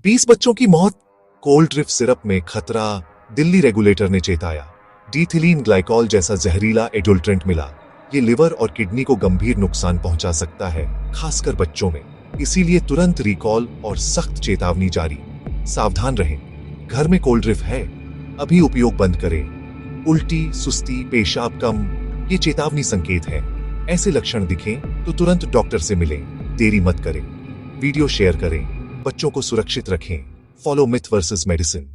20 बच्चों की मौत। कोल्ड ड्रिफ्ट सिरप में खतरा, दिल्ली रेगुलेटर ने चेताया। डीथिलीन ग्लाइकॉल जैसा जहरीला एडुल्ट्रेंट मिला। ये लिवर और किडनी को गंभीर नुकसान पहुंचा सकता है, खासकर बच्चों में। इसीलिए तुरंत रिकॉल और सख्त चेतावनी जारी। सावधान रहें। घर में कोल्ड ड्रिफ्ट है, अभी उपयोग बंद करें। उल्टी, सुस्ती, पेशाब कम, ये चेतावनी संकेत है। ऐसे लक्षण दिखें तो तुरंत डॉक्टर से मिलें। देरी मत करें। वीडियो शेयर करें। बच्चों को सुरक्षित रखें। Follow myth versus medicine.